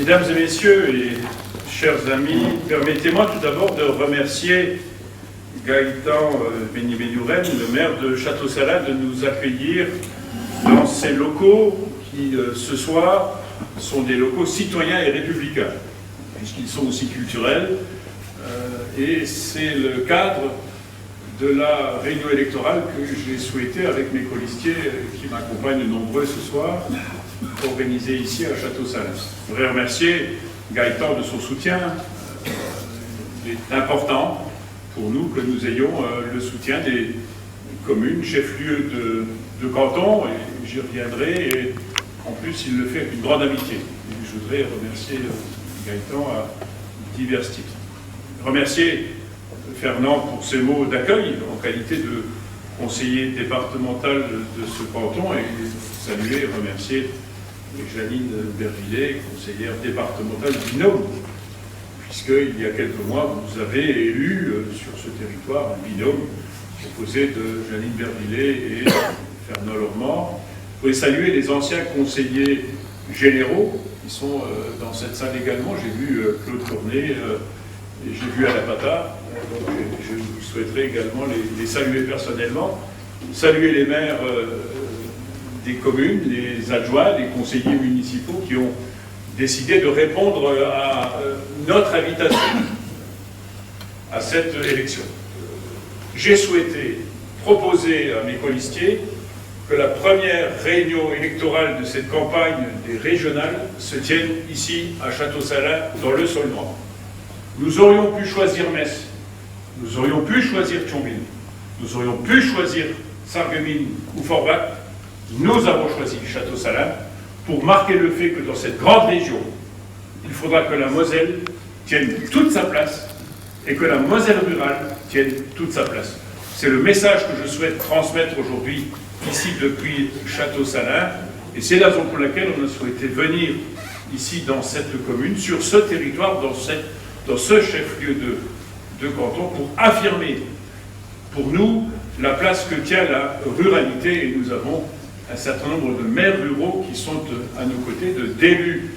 Mesdames et messieurs et chers amis, permettez-moi tout d'abord de remercier Gaëtan Béni-Bénouren, le maire de Château-Salins, de nous accueillir dans ces locaux qui, ce soir, sont des locaux citoyens et républicains, puisqu'ils sont aussi culturels. Et c'est le cadre de la réunion électorale que j'ai souhaité, avec mes colistiers qui m'accompagnent nombreux ce soir, organisée ici à Château-Salins. Je voudrais remercier Gaëtan de son soutien. Il est important pour nous que nous ayons le soutien des communes, chefs-lieux de canton, et j'y reviendrai, et en plus il le fait avec une grande amitié. Et je voudrais remercier Gaëtan à divers titres. Remercier Fernand pour ses mots d'accueil en qualité de conseiller départemental de ce canton, et saluer et remercier Janine Bervillet, conseillère départementale du binôme, puisqu'il y a quelques mois, vous avez élu sur ce territoire un binôme composé de Janine Bervillet et Fernand Lormand. Vous pouvez saluer les anciens conseillers généraux qui sont dans cette salle également. J'ai vu Claude Cornet et j'ai vu Alain Patard. Donc je vous souhaiterais également les saluer personnellement. Saluer les maires des communes, les adjoints, les conseillers municipaux qui ont décidé de répondre à notre invitation à cette élection. J'ai souhaité proposer à mes colistiers que la première réunion électorale de cette campagne des régionales se tienne ici à Château-Salins, dans le Saulnois. Nous aurions pu choisir Metz, nous aurions pu choisir Thionville, nous aurions pu choisir Sarreguemines ou Forbach. Nous avons choisi Château-Salins pour marquer le fait que dans cette grande région, il faudra que la Moselle tienne toute sa place et que la Moselle rurale tienne toute sa place. C'est le message que je souhaite transmettre aujourd'hui ici depuis Château-Salins, et c'est la raison pour laquelle on a souhaité venir ici dans cette commune, sur ce territoire, dans ce chef-lieu de canton, pour affirmer pour nous la place que tient la ruralité, et nous avons un certain nombre de maires ruraux qui sont à nos côtés, d'élus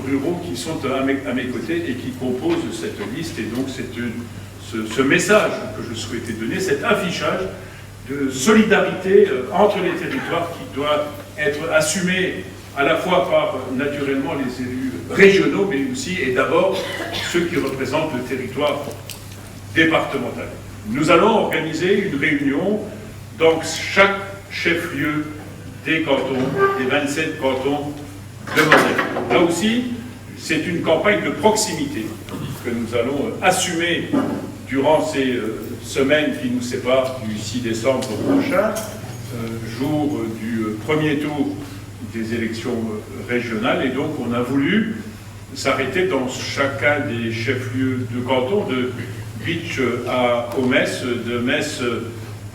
ruraux qui sont à mes côtés et qui composent cette liste. Et donc c'est ce message que je souhaitais donner, cet affichage de solidarité entre les territoires qui doit être assumé à la fois par naturellement les élus régionaux, mais aussi et d'abord ceux qui représentent le territoire départemental. Nous allons organiser une réunion dans chaque chef-lieu des cantons, des 27 cantons de Moselle. Là aussi, c'est une campagne de proximité que nous allons assumer durant ces semaines qui nous séparent du 6 décembre prochain, jour du premier tour des élections régionales. Et donc, on a voulu s'arrêter dans chacun des chefs-lieux de canton, de Bitche à Metz, de Metz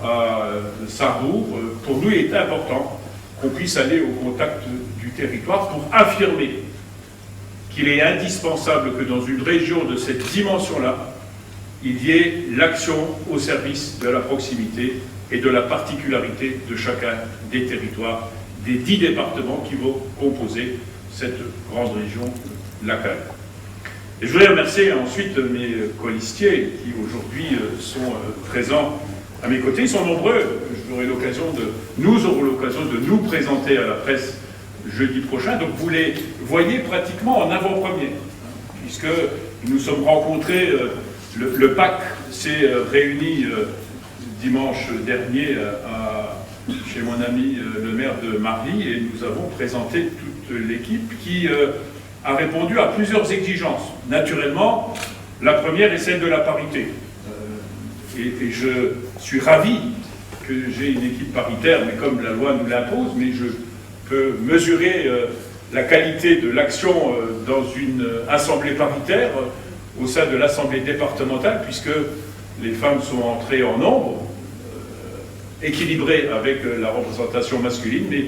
à Sarrebourg. Pour nous, il est important qu'on puisse aller au contact du territoire pour affirmer qu'il est indispensable que dans une région de cette dimension-là, il y ait l'action au service de la proximité et de la particularité de chacun des territoires, des 10 départements qui vont composer cette grande région locale. Et je voudrais remercier ensuite mes colistiers qui aujourd'hui sont présents à mes côtés. Ils sont nombreux. Nous aurons l'occasion de nous présenter à la presse jeudi prochain. Donc vous les voyez pratiquement en avant-première, puisque nous sommes rencontrés, le PAC s'est réuni dimanche dernier chez mon ami le maire de Marly, et nous avons présenté toute l'équipe qui a répondu à plusieurs exigences. Naturellement, la première est celle de la parité. Et je suis ravi que j'ai une équipe paritaire, mais comme la loi nous l'impose, mais je peux mesurer la qualité de l'action dans une assemblée paritaire au sein de l'assemblée départementale, puisque les femmes sont entrées en nombre, équilibrées avec la représentation masculine, mais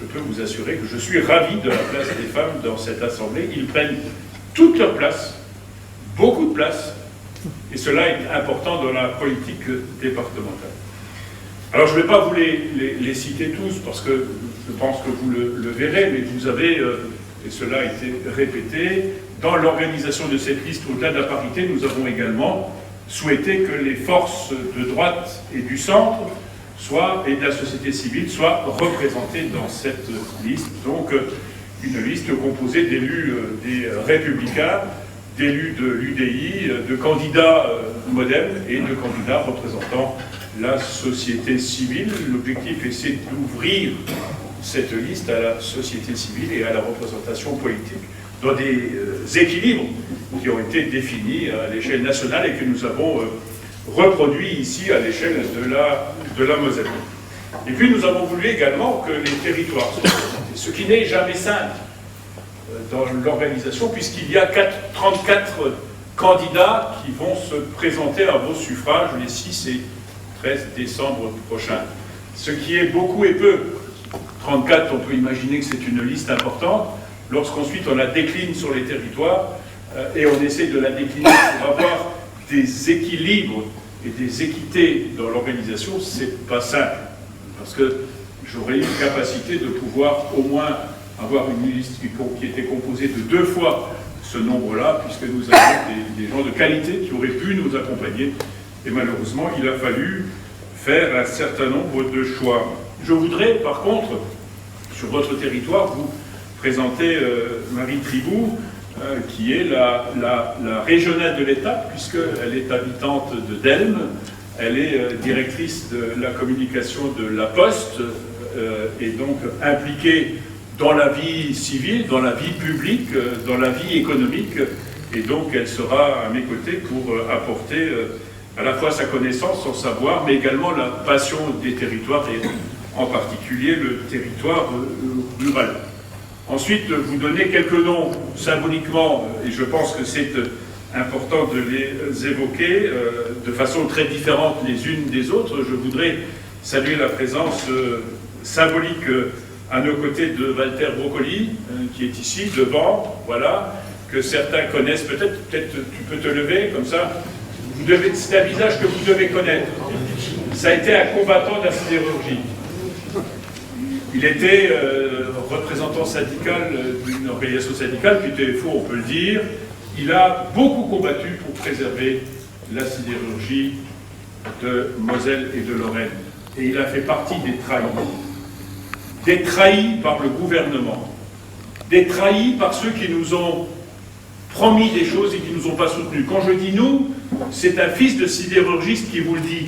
je peux vous assurer que je suis ravi de la place des femmes dans cette assemblée. Ils prennent toute leur place, beaucoup de place, et cela est important dans la politique départementale. Alors je ne vais pas vous les citer tous, parce que je pense que vous le verrez, mais vous avez et cela a été répété. Dans l'organisation de cette liste, au-delà de la parité, nous avons également souhaité que les forces de droite et du centre et de la société civile soient représentées dans cette liste. Donc une liste composée d'élus des Républicains, d'élus de l'UDI, de candidats MoDem et de candidats représentant la société civile. L'objectif est d'ouvrir cette liste à la société civile et à la représentation politique dans des équilibres qui ont été définis à l'échelle nationale et que nous avons reproduits ici à l'échelle de la Moselle. Et puis nous avons voulu également que les territoires soient représentés, ce qui n'est jamais simple dans l'organisation, puisqu'il y a 34 candidats qui vont se présenter à vos suffrages les 6 et 13 décembre prochains. Ce qui est beaucoup et peu. 34, on peut imaginer que c'est une liste importante. Lorsqu'ensuite on la décline sur les territoires, et on essaie de la décliner pour avoir des équilibres et des équités dans l'organisation, c'est pas simple. Parce que j'aurais eu une capacité de pouvoir au moins avoir une liste qui était composée de 2 fois ce nombre-là, puisque nous avons des gens de qualité qui auraient pu nous accompagner. Et malheureusement, il a fallu faire un certain nombre de choix. Je voudrais, par contre, sur votre territoire, vous présenter Marie Tribou, qui est la régionale de l'État, puisqu'elle est habitante de Delme. Elle est directrice de la communication de la Poste, et donc impliquée dans la vie civile, dans la vie publique, dans la vie économique, et donc elle sera à mes côtés pour apporter à la fois sa connaissance, son savoir, mais également la passion des territoires, et en particulier le territoire rural. Ensuite, vous donner quelques noms symboliquement, et je pense que c'est important de les évoquer de façon très différente les unes des autres. Je voudrais saluer la présence symbolique à nos côtés de Walter Broccoli, qui est ici, devant, voilà, que certains connaissent peut-être. Peut-être tu peux te lever, comme ça. C'est un visage que vous devez connaître. Ça a été un combattant de la sidérurgie. Il était représentant syndical d'une organisation syndicale qui était faux, on peut le dire. Il a beaucoup combattu pour préserver la sidérurgie de Moselle et de Lorraine. Et il a fait partie des trahis. Des trahis par le gouvernement. Des trahis par ceux qui nous ont promis des choses et qui ne nous ont pas soutenus. Quand je dis nous, c'est un fils de sidérurgiste qui vous le dit,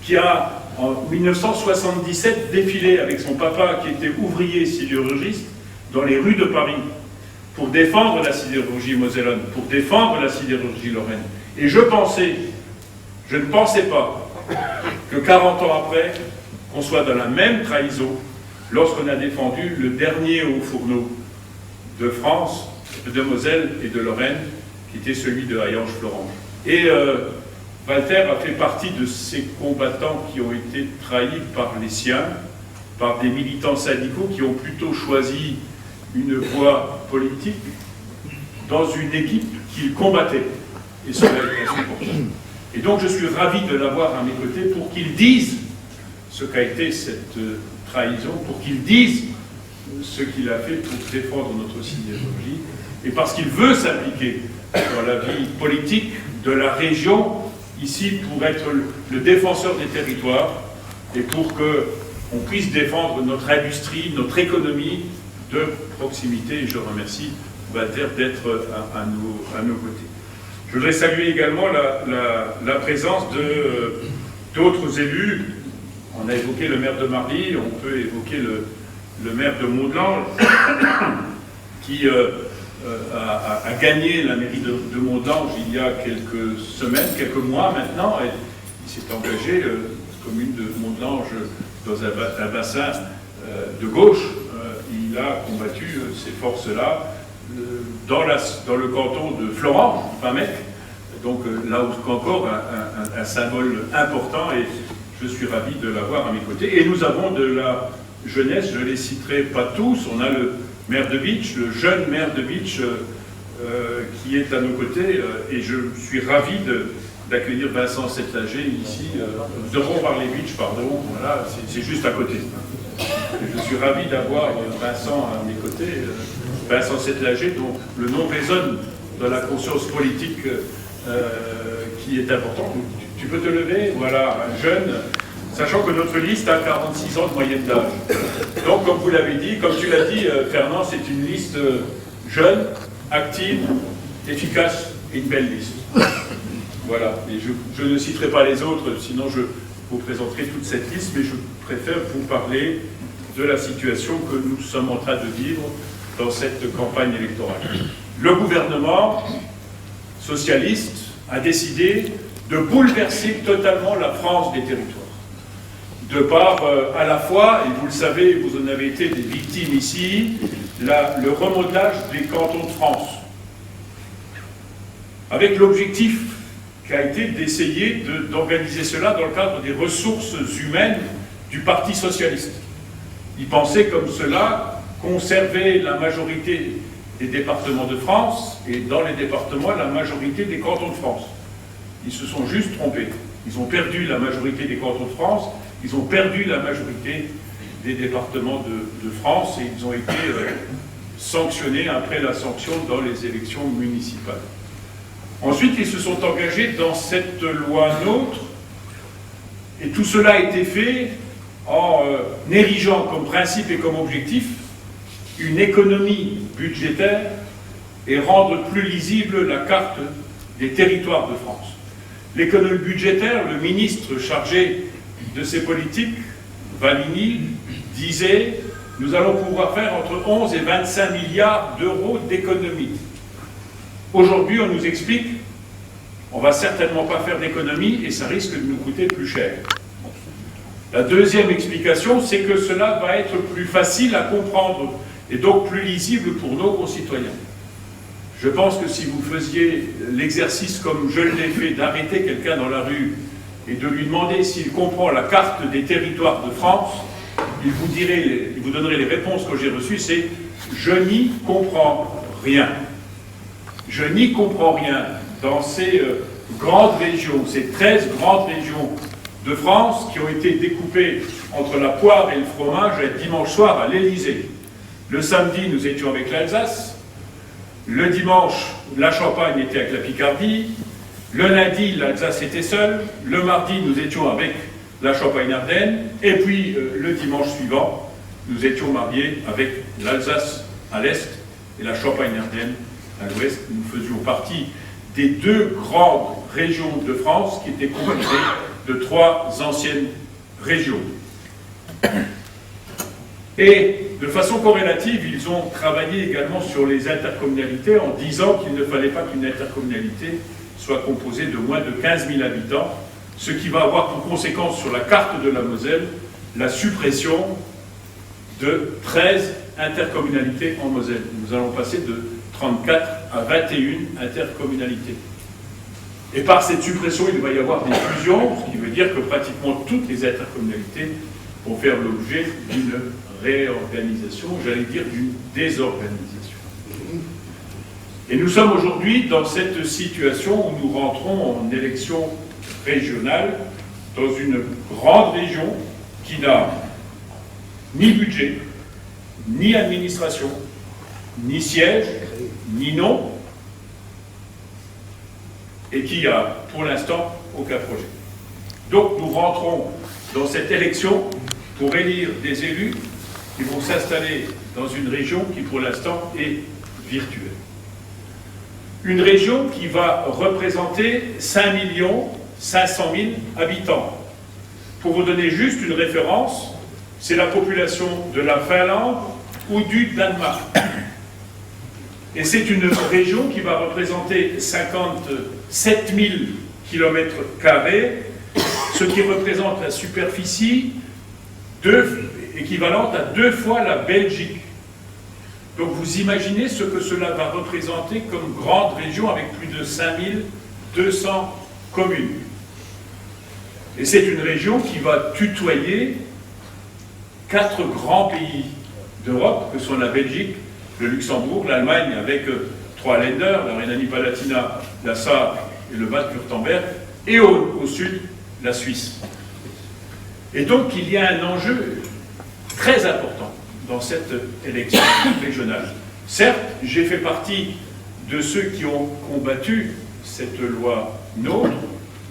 qui a en 1977 défilé avec son papa qui était ouvrier sidérurgiste dans les rues de Paris pour défendre la sidérurgie mosellane, pour défendre la sidérurgie lorraine. Et je ne pensais pas que 40 ans après, qu'on soit dans la même trahison lorsqu'on a défendu le dernier haut fourneau de France, de Moselle et de Lorraine, qui était celui de Hayange-Florange. Et Walter a fait partie de ces combattants qui ont été trahis par les siens, par des militants syndicaux qui ont plutôt choisi une voie politique dans une équipe qu'ils combattaient. Et cela est très important. Et donc je suis ravi de l'avoir à mes côtés pour qu'il dise ce qu'a été cette trahison, pour qu'il dise ce qu'il a fait pour défendre notre sidérurgie, et parce qu'il veut s'impliquer dans la vie politique de la région, ici pour être le défenseur des territoires, et pour qu'on puisse défendre notre industrie, notre économie de proximité. Et je remercie Walter d'être à nos côtés. Je voudrais saluer également la présence d'autres élus. On a évoqué le maire de Marly, on peut évoquer le maire de Mondelange, qui a gagné la mairie de Mondelange il y a quelques semaines, quelques mois maintenant, et il s'est engagé, commune de Mondelange, dans un bassin de gauche. Il a combattu ces forces-là dans le canton de Florange, Pamec, donc là encore un symbole important, et je suis ravi de l'avoir à mes côtés. Et nous avons de la jeunesse, je ne les citerai pas tous, on a le maire de Bitche, le jeune maire de Bitche qui est à nos côtés, et je suis ravi d'accueillir Vincent Setlager ici, de Rombar-les-Bitches, pardon, voilà, c'est juste à côté. je suis ravi d'avoir Vincent à mes côtés, Vincent Settlager, dont le nom résonne dans la conscience politique qui est importante. Tu peux te lever, voilà, un jeune, sachant que notre liste a 46 ans de moyenne d'âge. Donc, comme vous l'avez dit, comme tu l'as dit, Fernand, c'est une liste jeune, active, efficace et une belle liste. Voilà, et je ne citerai pas les autres, sinon je vous présenterai toute cette liste, mais je préfère vous parler de la situation que nous sommes en train de vivre dans cette campagne électorale. Le gouvernement socialiste a décidé de bouleverser totalement la France des territoires. De par, à la fois, et vous le savez, vous en avez été des victimes ici, le remodelage des cantons de France, avec l'objectif qui a été d'essayer d'organiser cela dans le cadre des ressources humaines du Parti socialiste. Ils pensaient comme cela conserver la majorité des départements de France et dans les départements la majorité des cantons de France. Ils se sont juste trompés. Ils ont perdu la majorité des cantons de France, ils ont perdu la majorité des départements de France et ils ont été sanctionnés après la sanction dans les élections municipales. Ensuite, ils se sont engagés dans cette loi NOTRe, et tout cela a été fait en érigeant comme principe et comme objectif une économie budgétaire et rendre plus lisible la carte des territoires de France. L'économie budgétaire, le ministre chargé de ces politiques, Valigny, disait « Nous allons pouvoir faire entre 11 et 25 milliards d'euros d'économies ». Aujourd'hui, on nous explique on ne va certainement pas faire d'économie et ça risque de nous coûter plus cher. La deuxième explication, c'est que cela va être plus facile à comprendre et donc plus lisible pour nos concitoyens. Je pense que si vous faisiez l'exercice comme je l'ai fait, d'arrêter quelqu'un dans la rue et de lui demander s'il comprend la carte des territoires de France, il vous donnerait les réponses que j'ai reçues, c'est « je n'y comprends rien ». Je n'y comprends rien dans ces grandes régions, ces 13 grandes régions de France qui ont été découpées entre la poire et le fromage dimanche soir à l'Élysée. Le samedi, nous étions avec l'Alsace. Le dimanche, la Champagne était avec la Picardie. Le lundi, l'Alsace était seule. Le mardi, nous étions avec la Champagne-Ardenne. Et puis, le dimanche suivant, nous étions mariés avec l'Alsace à l'est et la Champagne-Ardenne à l'ouest. Nous faisions partie des deux grandes régions de France qui étaient composées de 3 anciennes régions. Et de façon corrélative, ils ont travaillé également sur les intercommunalités en disant qu'il ne fallait pas qu'une intercommunalité soit composée de moins de 15 000 habitants, ce qui va avoir pour conséquence sur la carte de la Moselle la suppression de 13 intercommunalités en Moselle. Nous allons passer de 34 à 21 intercommunalités. Et par cette suppression, il va y avoir des fusions, ce qui veut dire que pratiquement toutes les intercommunalités vont faire l'objet d'une réorganisation, j'allais dire d'une désorganisation. Et nous sommes aujourd'hui dans cette situation où nous rentrons en élection régionale dans une grande région qui n'a ni budget, ni administration, ni siège, ni nom, et qui a pour l'instant aucun projet. Donc nous rentrons dans cette élection pour élire des élus qui vont s'installer dans une région qui pour l'instant est virtuelle. Une région qui va représenter 5 500 000 habitants. Pour vous donner juste une référence, c'est la population de la Finlande ou du Danemark. Et c'est une région qui va représenter 57 000 km², ce qui représente la superficie équivalente à 2 fois la Belgique. Donc vous imaginez ce que cela va représenter comme grande région avec plus de 5200 communes. Et c'est une région qui va tutoyer 4 grands pays d'Europe, que sont la Belgique, le Luxembourg, l'Allemagne avec 3 Länder, la Rhénanie-Palatinat, la Sarre et le Bade-Wurtemberg, et au sud, la Suisse. Et donc il y a un enjeu très important dans cette élection régionale. Certes, j'ai fait partie de ceux qui ont combattu cette loi NOTRe.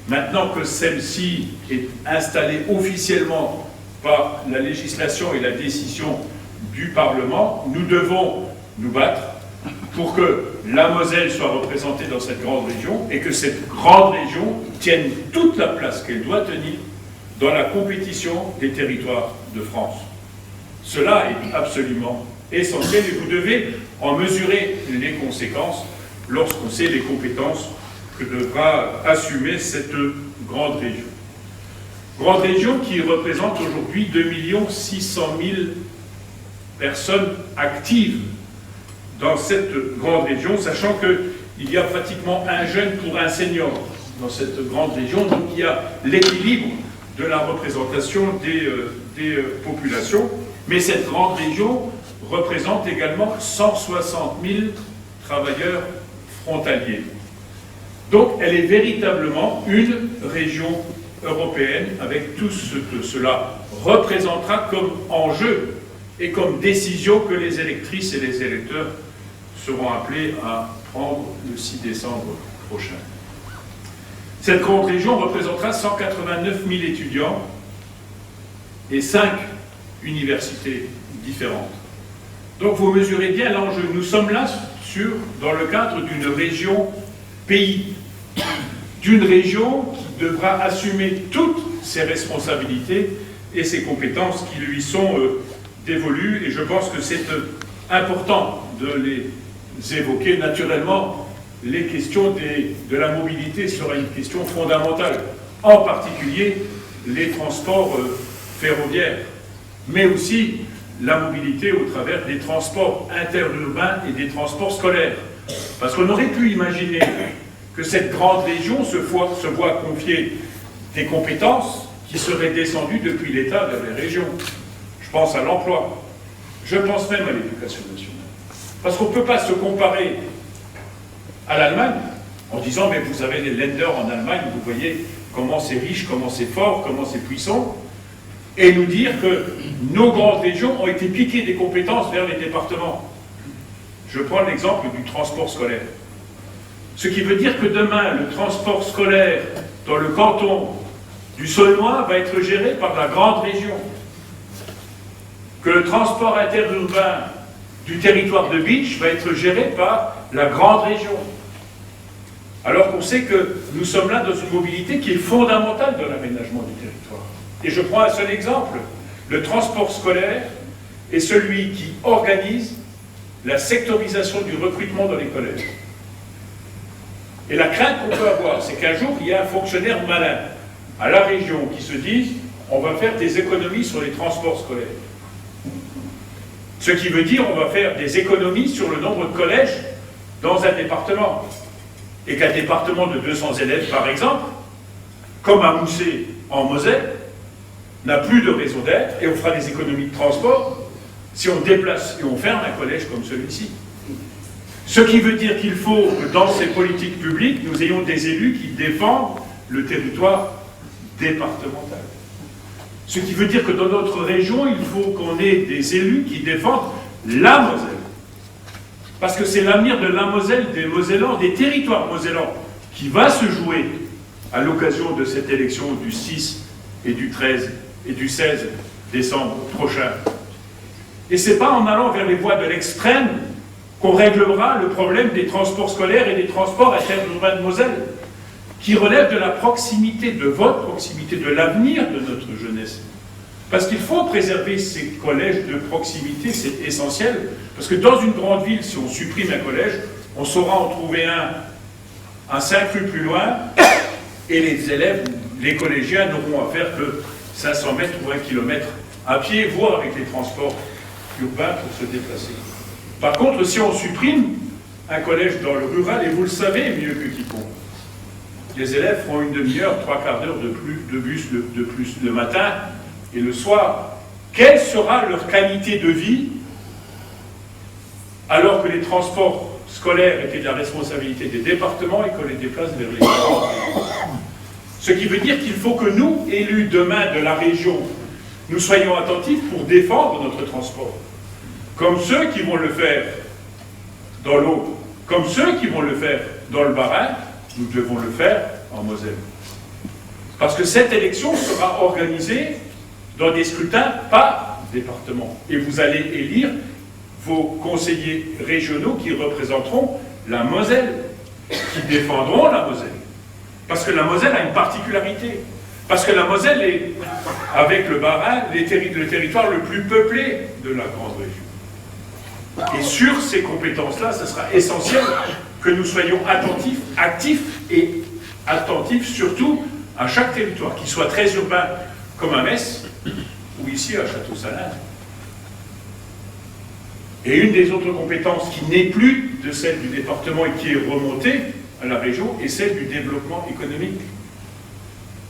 Maintenant que celle-ci est installée officiellement par la législation et la décision du Parlement, nous devons nous battre pour que la Moselle soit représentée dans cette grande région et que cette grande région tienne toute la place qu'elle doit tenir dans la compétition des territoires de France. Cela est absolument essentiel et vous devez en mesurer les conséquences lorsqu'on sait les compétences que devra assumer cette grande région. Grande région qui représente aujourd'hui 2 600 000 personnes actives dans cette grande région, sachant qu'il y a pratiquement un jeune pour un senior dans cette grande région, donc il y a l'équilibre de la représentation des populations, mais cette grande région représente également 160 000 travailleurs frontaliers. Donc elle est véritablement une région européenne avec tout ce que cela représentera comme enjeu et comme décision que les électrices et les électeurs seront appelés à prendre le 6 décembre prochain. Cette grande région représentera 189 000 étudiants et 5 universités différentes. Donc vous mesurez bien l'enjeu. Nous sommes là dans le cadre d'une région pays, d'une région qui devra assumer toutes ses responsabilités et ses compétences qui lui sont dévolues. Et je pense que c'est important de les évoquer. Naturellement, les questions de la mobilité sera une question fondamentale, en particulier les transports ferroviaires, mais aussi la mobilité au travers des transports interurbains et des transports scolaires. Parce qu'on aurait pu imaginer que cette grande région se voit confier des compétences qui seraient descendues depuis l'État vers les régions. Je pense à l'emploi, je pense même à l'éducation nationale. Parce qu'on ne peut pas se comparer à l'Allemagne en disant mais vous avez les Länder en Allemagne, vous voyez comment c'est riche, comment c'est fort, comment c'est puissant, et nous dire que nos grandes régions ont été piquées des compétences vers les départements. Je prends l'exemple du transport scolaire. Ce qui veut dire que demain, le transport scolaire dans le canton du Saulnois va être géré par la grande région. Que le transport interurbain du territoire de Bitche va être géré par la grande région. Alors qu'on sait que nous sommes là dans une mobilité qui est fondamentale dans l'aménagement du territoire. Et je prends un seul exemple. Le transport scolaire est celui qui organise la sectorisation du recrutement dans les collèges. Et la crainte qu'on peut avoir, c'est qu'un jour, il y a un fonctionnaire malin à la région qui se dise on va faire des économies sur les transports scolaires. Ce qui veut dire on va faire des économies sur le nombre de collèges dans un département. Et qu'un département de 200 élèves, par exemple, comme à Moussé en Moselle, n'a plus de raison d'être, et on fera des économies de transport si on déplace et on ferme un collège comme celui-ci. Ce qui veut dire qu'il faut que dans ces politiques publiques, nous ayons des élus qui défendent le territoire départemental. Ce qui veut dire que dans notre région, il faut qu'on ait des élus qui défendent la Moselle. Parce que c'est l'avenir de la Moselle, des Mosellans, des territoires mosellans, qui va se jouer à l'occasion de cette élection du 6 et du 13 et du 16 décembre prochain. Et ce n'est pas en allant vers les voies de l'extrême qu'on réglera le problème des transports scolaires et des transports interurbains de Moselle, qui relèvent de la proximité, de votre proximité, de l'avenir de notre jeunesse. Parce qu'il faut préserver ces collèges de proximité, c'est essentiel, parce que dans une grande ville, si on supprime un collège, on saura en trouver un 5 rues plus loin, et les élèves, les collégiens n'auront à faire que 500 mètres ou 1 kilomètre à pied, voire avec les transports urbains pour se déplacer. Par contre, si on supprime un collège dans le rural, et vous le savez mieux que quiconque, les élèves feront une demi-heure, 3/4 d'heure de bus de plus le matin et le soir. Quelle sera leur qualité de vie alors que les transports scolaires étaient de la responsabilité des départements et qu'on les déplace vers les écoles? Ce qui veut dire qu'il faut que nous, élus demain de la région, nous soyons attentifs pour défendre notre transport. comme ceux qui vont le faire dans l'Aube, comme ceux qui vont le faire dans le Bas-Rhin, nous devons le faire en Moselle. Parce que cette élection sera organisée dans des scrutins par département. Et vous allez élire vos conseillers régionaux qui représenteront la Moselle, qui défendront la Moselle. Parce que la Moselle a une particularité. Parce que la Moselle est, avec le Bas-Rhin, le territoire le plus peuplé de la grande région. Et sur ces compétences-là, ce sera essentiel que nous soyons attentifs, actifs et attentifs surtout à chaque territoire, qu'il soit très urbain comme à Metz ou ici à Château-Salins. Et une des autres compétences qui n'est plus de celle du département et qui est remontée à la région est celle du développement économique.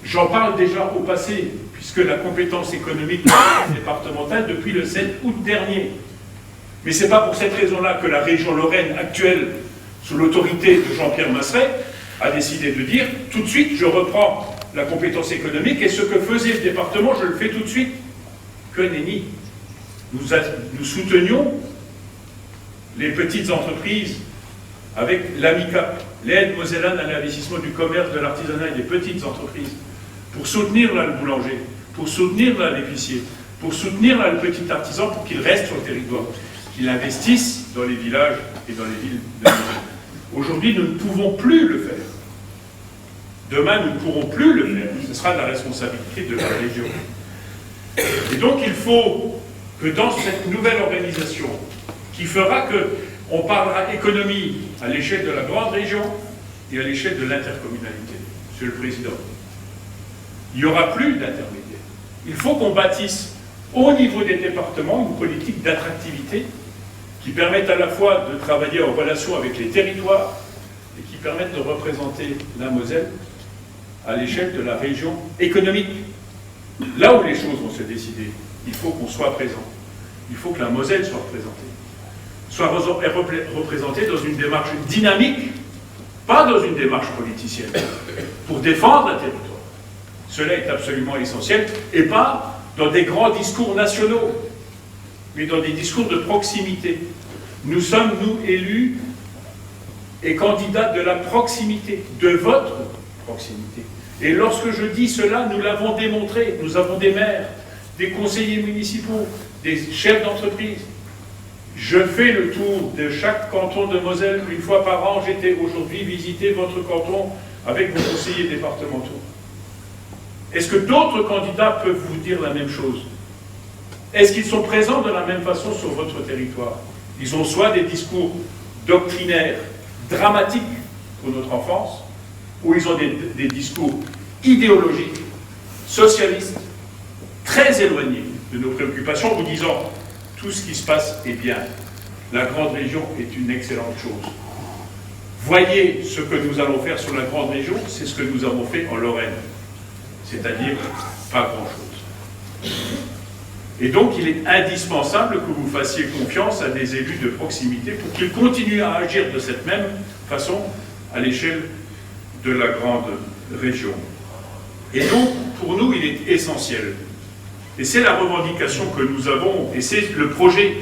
J'en parle déjà au passé, puisque la compétence économique est départementale depuis le 7 août dernier. Mais ce n'est pas pour cette raison-là que la région Lorraine actuelle, sous l'autorité de Jean-Pierre Masseret, a décidé de dire tout de suite, je reprends la compétence économique et ce que faisait le département, je le fais tout de suite. Que nenni. Nous soutenions les petites entreprises avec l'AMICAP, l'aide mosellane à l'investissement du commerce, de l'artisanat et des petites entreprises, pour soutenir là, le boulanger, pour soutenir là, l'épicier, pour soutenir là, le petit artisan pour qu'il reste sur le territoire, qu'il investisse dans les villages et dans les villes de Moselle. Aujourd'hui, nous ne pouvons plus le faire. Demain, nous ne pourrons plus le faire. Ce sera de la responsabilité de la région. Et donc, il faut que dans cette nouvelle organisation, qui fera qu'on parlera économie à l'échelle de la grande région et à l'échelle de l'intercommunalité, Monsieur le Président, il n'y aura plus d'intermédiaire. Il faut qu'on bâtisse au niveau des départements une politique d'attractivité qui permette à la fois de travailler en relation avec les territoires et qui permette de représenter la Moselle à l'échelle de la région économique. Là où les choses vont se décider, il faut qu'on soit présent. Il faut que la Moselle soit représentée dans une démarche dynamique, pas dans une démarche politicienne, pour défendre un territoire. Cela est absolument essentiel, et pas dans des grands discours nationaux, mais dans des discours de proximité. Nous sommes, nous, élus et candidats de la proximité, de votre proximité. Et lorsque je dis cela, nous l'avons démontré. Nous avons des maires, des conseillers municipaux, des chefs d'entreprise. Je fais le tour de chaque canton de Moselle une fois par an. J'étais aujourd'hui visiter votre canton avec vos conseillers départementaux. Est-ce que d'autres candidats peuvent vous dire la même chose? Est-ce qu'ils sont présents de la même façon sur votre territoire? Ils ont soit des discours doctrinaires, dramatiques pour notre enfance, ou ils ont des discours idéologiques, socialistes, très éloignés de nos préoccupations, vous disant tout ce qui se passe est bien. La grande région est une excellente chose. Voyez ce que nous allons faire sur la grande région, c'est ce que nous avons fait en Lorraine. C'est-à-dire pas grand-chose. Et donc il est indispensable que vous fassiez confiance à des élus de proximité pour qu'ils continuent à agir de cette même façon à l'échelle de la grande région. Et donc, pour nous, il est essentiel. Et c'est la revendication que nous avons, et c'est le projet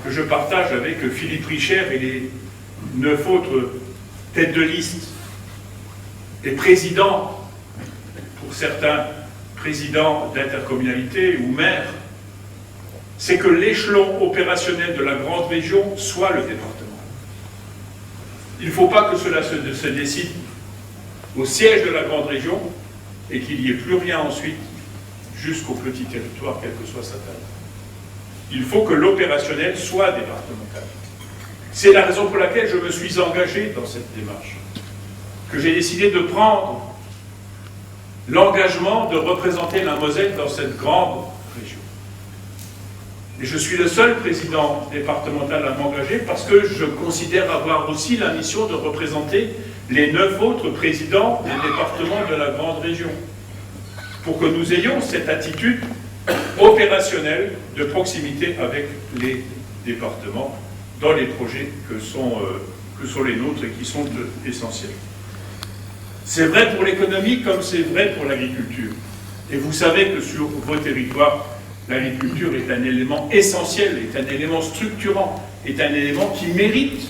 que je partage avec Philippe Richer et les 9 autres têtes de liste et présidents, pour certains présidents d'intercommunalité ou maires, c'est que l'échelon opérationnel de la grande région soit le département. Il ne faut pas que cela se décide au siège de la grande région et qu'il n'y ait plus rien ensuite jusqu'au petit territoire, quelle que soit sa taille. Il faut que l'opérationnel soit départemental. C'est la raison pour laquelle je me suis engagé dans cette démarche, que j'ai décidé de prendre l'engagement de représenter la Moselle dans cette grande région. Et je suis le seul président départemental à m'engager parce que je considère avoir aussi la mission de représenter les 9 autres présidents des départements de la grande région, pour que nous ayons cette attitude opérationnelle de proximité avec les départements dans les projets que sont les nôtres et qui sont essentiels. C'est vrai pour l'économie comme c'est vrai pour l'agriculture. Et vous savez que sur vos territoires, L'agriculture est un élément essentiel, est un élément structurant, est un élément qui mérite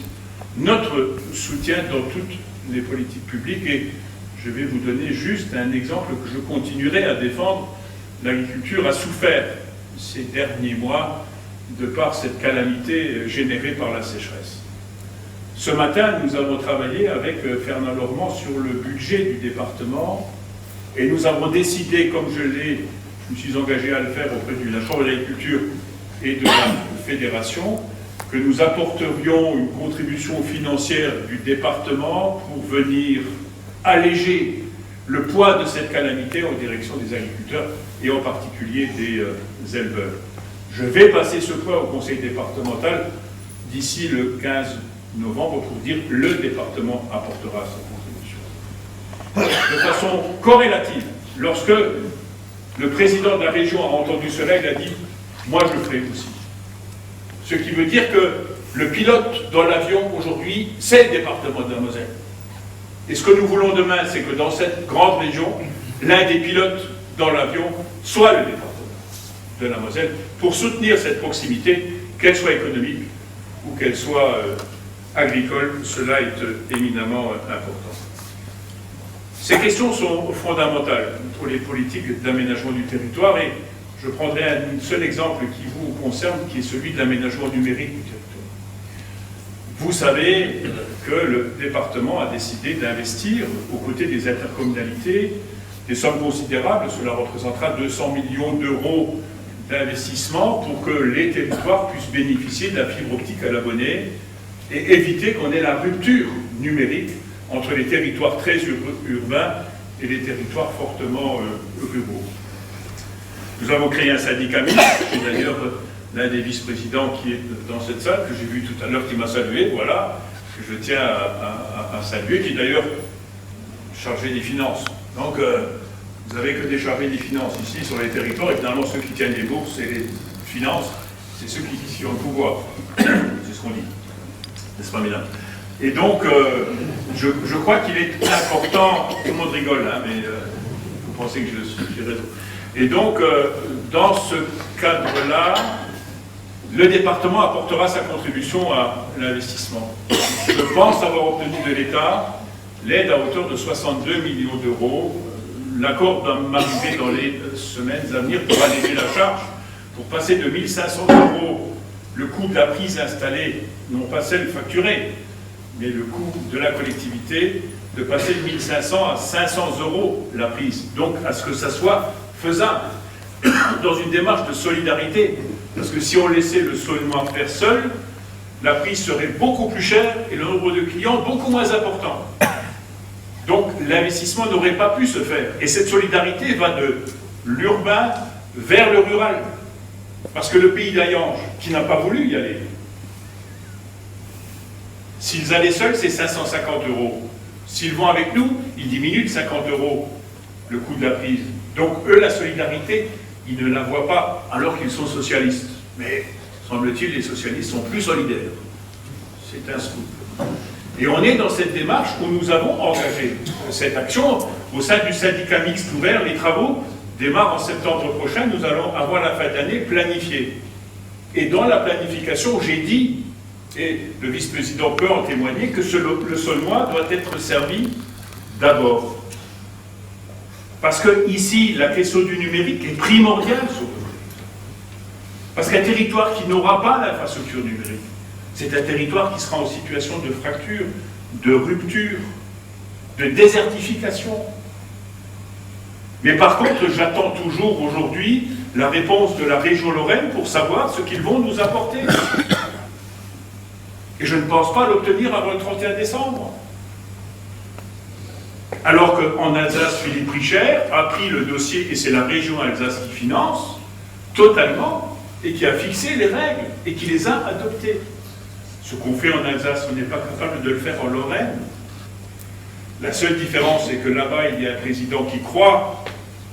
notre soutien dans toutes les politiques publiques. Et je vais vous donner juste un exemple que je continuerai à défendre. L'agriculture a souffert ces derniers mois de par cette calamité générée par la sécheresse. Ce matin, nous avons travaillé avec Fernand Lormand sur le budget du département et nous avons décidé, comme je me suis engagé à le faire auprès de la Chambre d'agriculture et de la Fédération, que nous apporterions une contribution financière du département pour venir alléger le poids de cette calamité en direction des agriculteurs et en particulier des éleveurs. Je vais passer ce point au conseil départemental d'ici le 15 novembre pour dire que le département apportera sa contribution. De façon corrélative, lorsque le président de la région a entendu cela, il a dit « moi je le ferai aussi ». Ce qui veut dire que le pilote dans l'avion aujourd'hui, c'est le département de la Moselle. Et ce que nous voulons demain, c'est que dans cette grande région, l'un des pilotes dans l'avion soit le département de la Moselle, pour soutenir cette proximité, qu'elle soit économique ou qu'elle soit agricole. Cela est éminemment important. Ces questions sont fondamentales pour les politiques d'aménagement du territoire et je prendrai un seul exemple qui vous concerne, qui est celui de l'aménagement numérique du territoire. Vous savez que le département a décidé d'investir aux côtés des intercommunalités des sommes considérables. Cela représentera 200 millions d'euros d'investissement pour que les territoires puissent bénéficier de la fibre optique à l'abonné et éviter qu'on ait la rupture numérique entre les territoires très urbains et les territoires fortement ruraux. Nous avons créé un syndicat mixte, et d'ailleurs l'un des vice-présidents qui est dans cette salle, que j'ai vu tout à l'heure, qui m'a salué, voilà, que je tiens à saluer, qui est d'ailleurs chargé des finances. Donc, vous n'avez que des chargés des finances ici sur les territoires, et finalement ceux qui tiennent les bourses et les finances, c'est ceux qui ont le pouvoir. C'est ce qu'on dit. N'est-ce pas, mesdames? Et donc, je crois qu'il est important, tout le monde rigole, hein, mais vous pensez que j'ai raison. Et donc, dans ce cadre-là, le département apportera sa contribution à l'investissement. Je pense avoir obtenu de l'État l'aide à hauteur de 62 millions d'euros. L'accord doit m'arriver dans les semaines à venir pour alléger la charge, pour passer de 1 500 euros le coût de la prise installée, non pas celle facturée, mais le coût de la collectivité, de passer de 1 500 à 500 euros la prise. Donc, à ce que ça soit faisable, dans une démarche de solidarité. Parce que si on laissait le Saulnois faire seul, la prise serait beaucoup plus chère et le nombre de clients beaucoup moins important. Donc, l'investissement n'aurait pas pu se faire. Et cette solidarité va de l'urbain vers le rural. Parce que le pays d'Ayange, qui n'a pas voulu y aller, s'ils allaient seuls, c'est 550 euros. S'ils vont avec nous, ils diminuent de 50 euros le coût de la prise. Donc, eux, la solidarité, ils ne la voient pas, alors qu'ils sont socialistes. Mais, semble-t-il, les socialistes sont plus solidaires. C'est un scoop. Et on est dans cette démarche où nous avons engagé cette action au sein du syndicat mixte ouvert. Les travaux démarrent en septembre prochain. Nous allons, avant la fin d'année, planifier. Et dans la planification, j'ai dit, et le vice-président peut en témoigner, que le Saulnois doit être servi d'abord. Parce que ici, la question du numérique est primordiale sur le territoire. Parce qu'un territoire qui n'aura pas l'infrastructure numérique, c'est un territoire qui sera en situation de fracture, de rupture, de désertification. Mais par contre, j'attends toujours aujourd'hui la réponse de la région Lorraine pour savoir ce qu'ils vont nous apporter. Et je ne pense pas l'obtenir avant le 31 décembre. Alors qu'en Alsace, Philippe Richer a pris le dossier, et c'est la région Alsace qui finance, totalement, et qui a fixé les règles, et qui les a adoptées. Ce qu'on fait en Alsace, on n'est pas capable de le faire en Lorraine. La seule différence, c'est que là-bas, il y a un président qui croit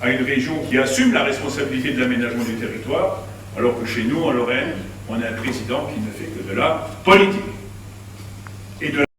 à une région qui assume la responsabilité de l'aménagement du territoire, alors que chez nous, en Lorraine, on a un président qui ne fait que de la politique. Et de